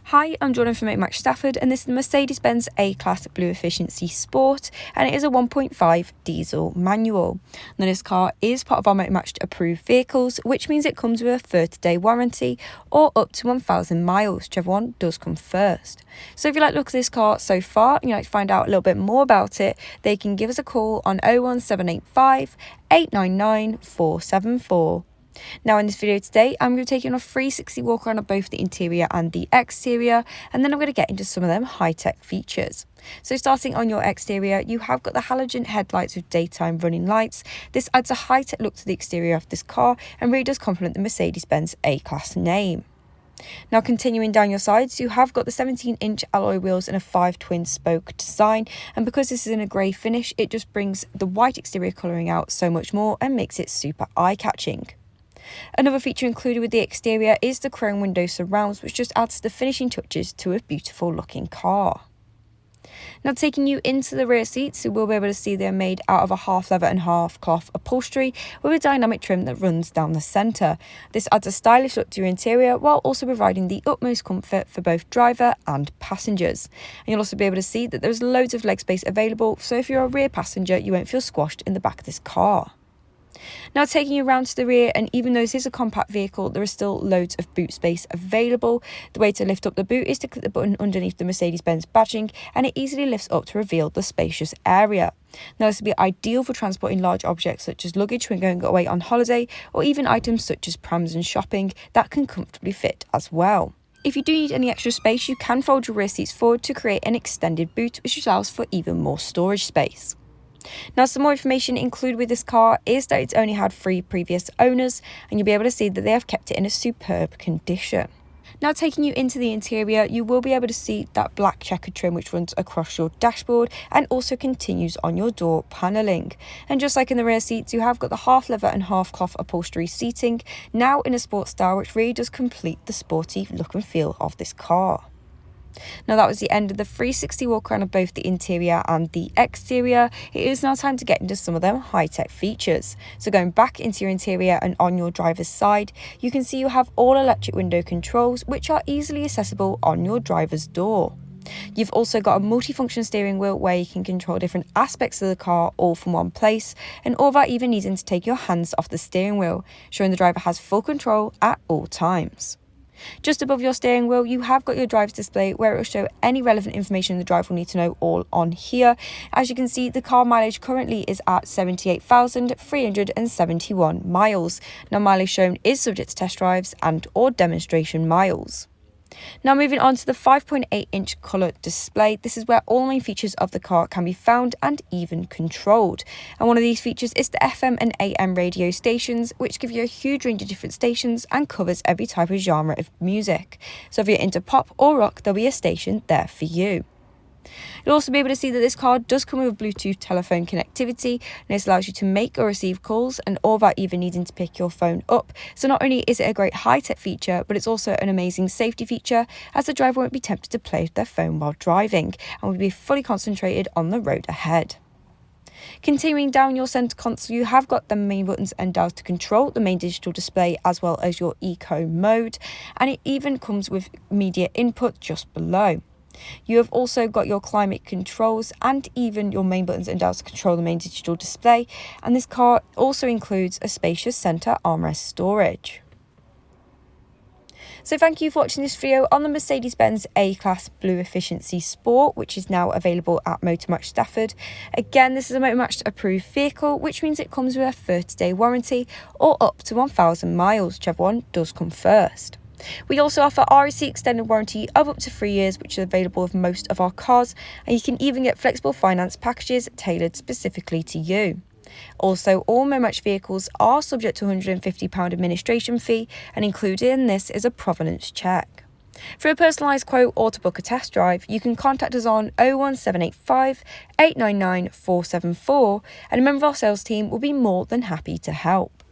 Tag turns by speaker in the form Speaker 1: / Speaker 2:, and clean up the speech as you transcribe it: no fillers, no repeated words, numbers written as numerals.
Speaker 1: Hi, I'm Jordan from Motormatch Stafford, and this is the Mercedes-Benz A-Class BlueEfficiency Sport, and it is a 1.5 diesel manual. Now, this car is part of our Motormatch approved vehicles, which means it comes with a 30-day warranty or up to 1,000 miles, whichever one does come first. So if you like the look at this car so far and you'd like to find out a little bit more about it, they can give us a call on 01785 899 474. Now in this video today, I'm going to take you on a 360 walk around of both the interior and the exterior, and then I'm going to get into some of them high-tech features. So starting on your exterior, you have got the halogen headlights with daytime running lights. This adds a high-tech look to the exterior of this car and really does complement the Mercedes-Benz A-Class name. Now continuing down your sides, you have got the 17-inch alloy wheels and a 5 twin spoke design, and because this is in a grey finish, it just brings the white exterior colouring out so much more and makes it super eye-catching. Another feature included with the exterior is the chrome window surrounds, which just adds the finishing touches to a beautiful looking car. Now taking you into the rear seats, you will be able to see they're made out of a half leather and half cloth upholstery with a dynamic trim that runs down the centre. This adds a stylish look to your interior while also providing the utmost comfort for both driver and passengers. And you'll also be able to see that there's loads of leg space available, so if you're a rear passenger you won't feel squashed in the back of this car. Now taking you around to the rear, and even though this is a compact vehicle, there is still loads of boot space available. The way to lift up the boot is to click the button underneath the Mercedes-Benz badging, and it easily lifts up to reveal the spacious area. Now this will be ideal for transporting large objects such as luggage when going away on holiday, or even items such as prams and shopping that can comfortably fit as well. If you do need any extra space, you can fold your rear seats forward to create an extended boot, which allows for even more storage space. Now some more information included with this car is that it's only had 3 previous owners, and you'll be able to see that they have kept it in a superb condition. Now taking you into the interior, you will be able to see that black checkered trim which runs across your dashboard and also continues on your door panelling. And just like in the rear seats, you have got the half leather and half cloth upholstery seating, now in a sports style, which really does complete the sporty look and feel of this car. Now that was the end of the 360 walk around of both the interior and the exterior. It is now time to get into some of them high-tech features. So going back into your interior and on your driver's side, you can see you have all electric window controls which are easily accessible on your driver's door. You've also got a multifunction steering wheel where you can control different aspects of the car all from one place, and all without even needing to take your hands off the steering wheel, showing the driver has full control at all times. Just above your steering wheel, you have got your driver's display where it will show any relevant information the driver will need to know all on here. As you can see, the car mileage currently is at 78,371 miles. Now mileage shown is subject to test drives and or demonstration miles. Now moving on to the 5.8-inch colour display, this is where all the main features of the car can be found and even controlled. And one of these features is the FM and AM radio stations, which give you a huge range of different stations and covers every type of genre of music. So if you're into pop or rock, there'll be a station there for you. You'll also be able to see that this car does come with Bluetooth telephone connectivity, and this allows you to make or receive calls and all without even needing to pick your phone up. So not only is it a great high-tech feature, but it's also an amazing safety feature, as the driver won't be tempted to play with their phone while driving and will be fully concentrated on the road ahead. Continuing down your centre console, you have got the main buttons and dials to control the main digital display as well as your eco mode, and it even comes with media input just below. You have also got your climate controls and even your main buttons and dials to control the main digital display, and this car also includes a spacious centre armrest storage. So thank you for watching this video on the Mercedes-Benz A-Class BlueEfficiency Sport, which is now available at Motormatch Stafford. Again, this is a Motormatch approved vehicle, which means it comes with a 30-day warranty or up to 1,000 miles, whichever one does come first. We also offer RAC extended warranty of up to 3 years, which is available with most of our cars, and you can even get flexible finance packages tailored specifically to you. Also, all Motormatch vehicles are subject to £150 administration fee, and included in this is a provenance check. For a personalised quote or to book a test drive, you can contact us on 01785 899 474, and a member of our sales team will be more than happy to help.